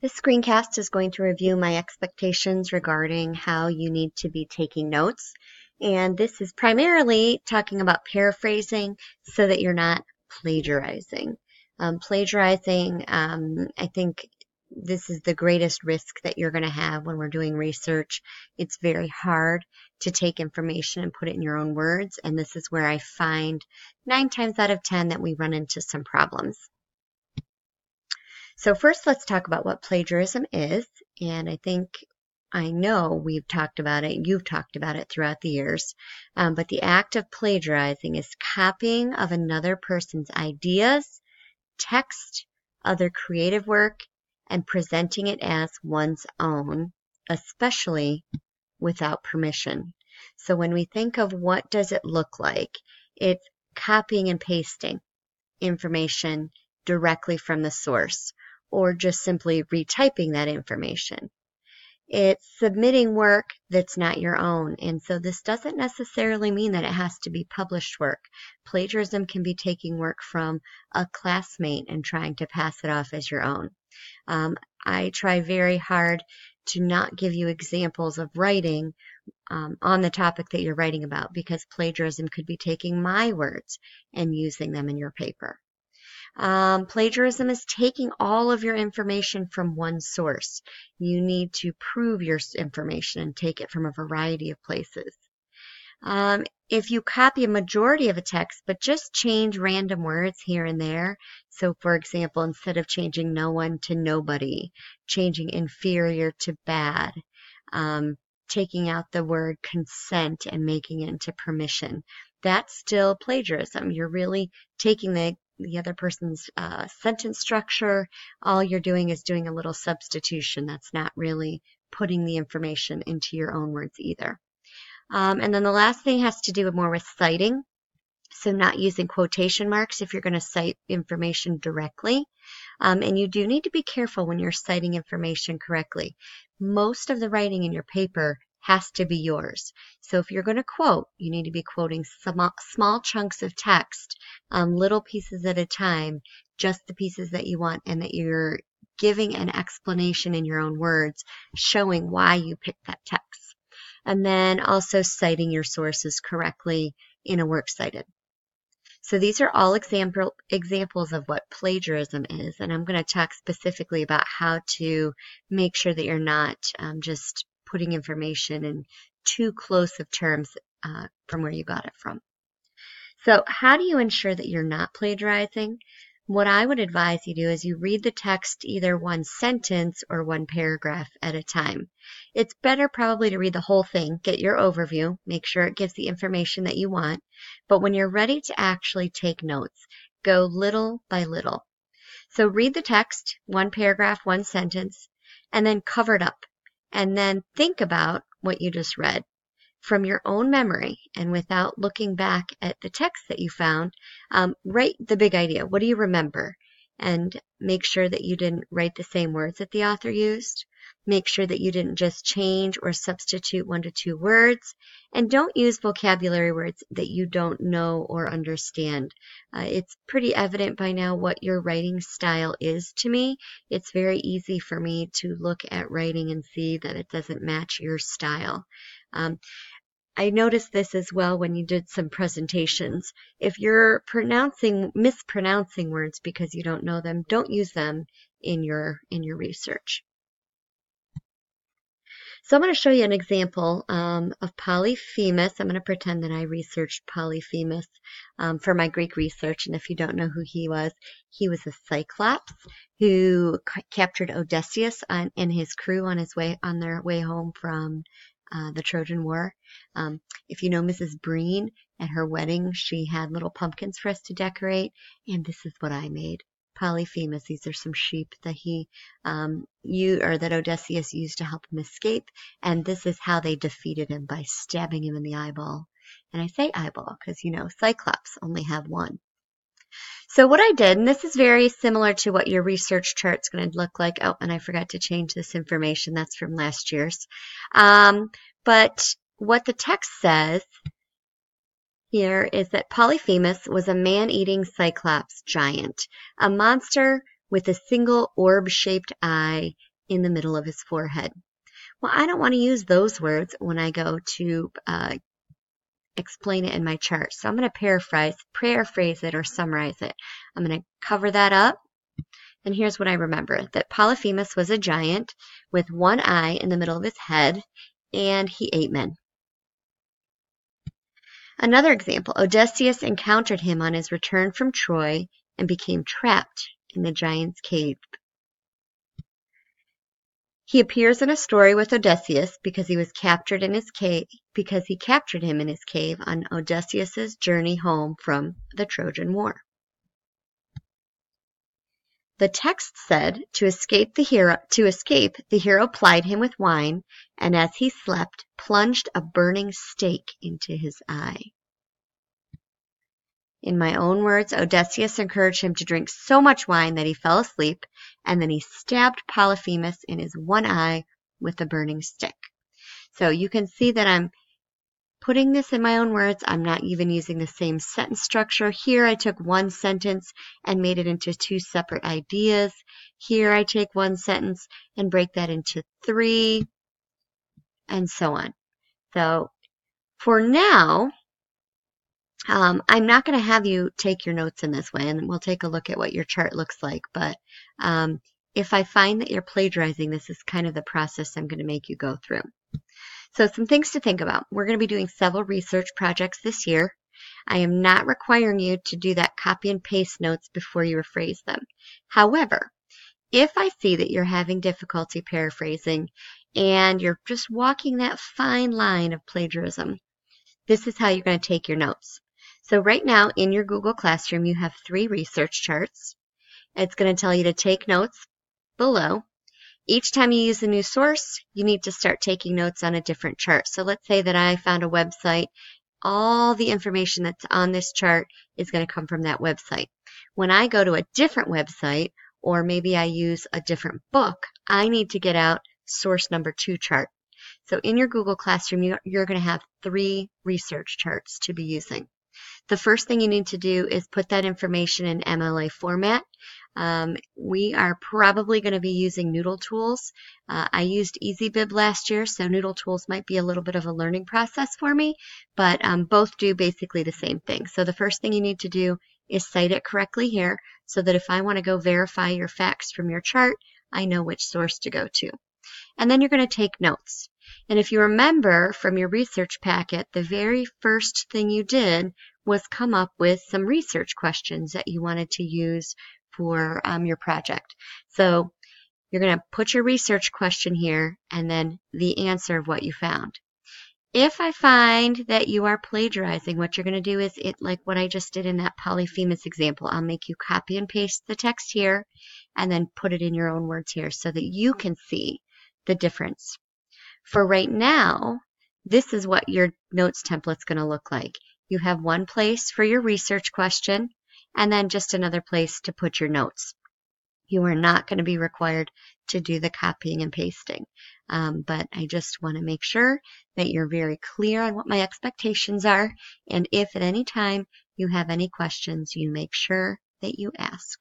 This screencast is going to review my expectations regarding how you need to be taking notes. And this is primarily talking about paraphrasing so that you're not plagiarizing. I think this is the greatest risk that you're going to have when we're doing research. It's very hard to take information and put it in your own words. And this is where I find 9 times out of 10 that we run into some problems. So first, let's talk about what plagiarism is. And I know we've talked about it, you've talked about it throughout the years, but the act of plagiarizing is copying of another person's ideas, text, other creative work, and presenting it as one's own, especially without permission. So when we think of what does it look like, it's copying and pasting information directly from the source, or just simply retyping that information. It's submitting work that's not your own. And so this doesn't necessarily mean that it has to be published work. Plagiarism can be taking work from a classmate and trying to pass it off as your own. I try very hard to not give you examples of writing on the topic that you're writing about, because plagiarism could be taking my words and using them in your paper. Plagiarism is taking all of your information from one source. You need to prove your information and take it from a variety of places. If you copy a majority of a text but just change random words here and there, so for example, instead of changing no one to nobody, changing inferior to bad, taking out the word consent and making it into permission, that's still plagiarism. You're really taking the other person's sentence structure. All you're doing is doing a little substitution. That's not really putting the information into your own words either. And then the last thing has to do more with citing. So not using quotation marks if you're going to cite information directly. And you do need to be careful when you're citing information correctly. Most of the writing in your paper has to be yours. So if you're going to quote, you need to be quoting small chunks of text, little pieces at a time, just the pieces that you want, and that you're giving an explanation in your own words, showing why you picked that text. And then also citing your sources correctly in a works cited. So these are all examples of what plagiarism is, and I'm going to talk specifically about how to make sure that you're not just putting information in too close of terms from where you got it from. So how do you ensure that you're not plagiarizing? What I would advise you do is you read the text either one sentence or one paragraph at a time. It's better probably to read the whole thing, get your overview, make sure it gives the information that you want. But when you're ready to actually take notes, go little by little. So read the text, one paragraph, one sentence, and then cover it up. And then think about what you just read from your own memory and without looking back at the text that you found. Write the big idea. What do you remember? And make sure that you didn't write the same words that the author used. Make sure that you didn't just change or substitute 1 to 2 words. And don't use vocabulary words that you don't know or understand. It's pretty evident by now what your writing style is to me. It's very easy for me to look at writing and see that it doesn't match your style. I noticed this as well when you did some presentations. If you're mispronouncing words because you don't know them, don't use them in your research. So I'm going to show you an example of Polyphemus. I'm going to pretend that I researched Polyphemus for my Greek research. And if you don't know who he was a Cyclops who captured Odysseus and his crew on their way home from the Trojan War. If you know Mrs. Breen, at her wedding, she had little pumpkins for us to decorate, and this is what I made. Polyphemus. These are some sheep that that Odysseus used to help him escape, and this is how they defeated him, by stabbing him in the eyeball. And I say eyeball because, Cyclops only have one. So what I did, and this is very similar to what your research chart's going to look like. Oh, and I forgot to change this information. That's from last year's. But what the text says here is that Polyphemus was a man-eating Cyclops giant, a monster with a single orb-shaped eye in the middle of his forehead. Well, I don't want to use those words when I go to explain it in my chart. So I'm going to paraphrase it or summarize it. I'm going to cover that up. And here's what I remember, that Polyphemus was a giant with one eye in the middle of his head, and he ate men. Another example, Odysseus encountered him on his return from Troy and became trapped in the giant's cave. He appears in a story with Odysseus because he captured him in his cave on Odysseus's journey home from the Trojan War. The text said, to escape, the hero plied him with wine, and as he slept, plunged a burning stake into his eye. In my own words, Odysseus encouraged him to drink so much wine that he fell asleep, and then he stabbed Polyphemus in his one eye with a burning stick. So you can see that I'm putting this in my own words. I'm not even using the same sentence structure. Here I took one sentence and made it into two separate ideas. Here I take one sentence and break that into three, and so on. So for now, I'm not going to have you take your notes in this way, and we'll take a look at what your chart looks like. But if I find that you're plagiarizing, this is kind of the process I'm going to make you go through. So some things to think about. We're going to be doing several research projects this year. I am not requiring you to do that copy and paste notes before you rephrase them. However, if I see that you're having difficulty paraphrasing and you're just walking that fine line of plagiarism, this is how you're going to take your notes. So right now in your Google Classroom, you have 3 research charts. It's going to tell you to take notes below. Each time you use a new source, you need to start taking notes on a different chart. So let's say that I found a website. All the information that's on this chart is going to come from that website. When I go to a different website, or maybe I use a different book, I need to get out source number 2 chart. So in your Google Classroom, you're going to have 3 research charts to be using. The first thing you need to do is put that information in MLA format. We are probably going to be using Noodle Tools. I used EasyBib last year, so Noodle Tools might be a little bit of a learning process for me, but both do basically the same thing. So the first thing you need to do is cite it correctly here, so that if I want to go verify your facts from your chart, I know which source to go to. And then you're going to take notes. And if you remember from your research packet, the very first thing you did was come up with some research questions that you wanted to use for your project. So you're going to put your research question here and then the answer of what you found. If I find that you are plagiarizing, what you're going to do is like what I just did in that Polyphemus example. I'll make you copy and paste the text here and then put it in your own words here so that you can see the difference. For right now, this is what your notes template's going to look like. You have one place for your research question and then just another place to put your notes. You are not going to be required to do the copying and pasting. But I just want to make sure that you're very clear on what my expectations are. And if at any time you have any questions, you make sure that you ask.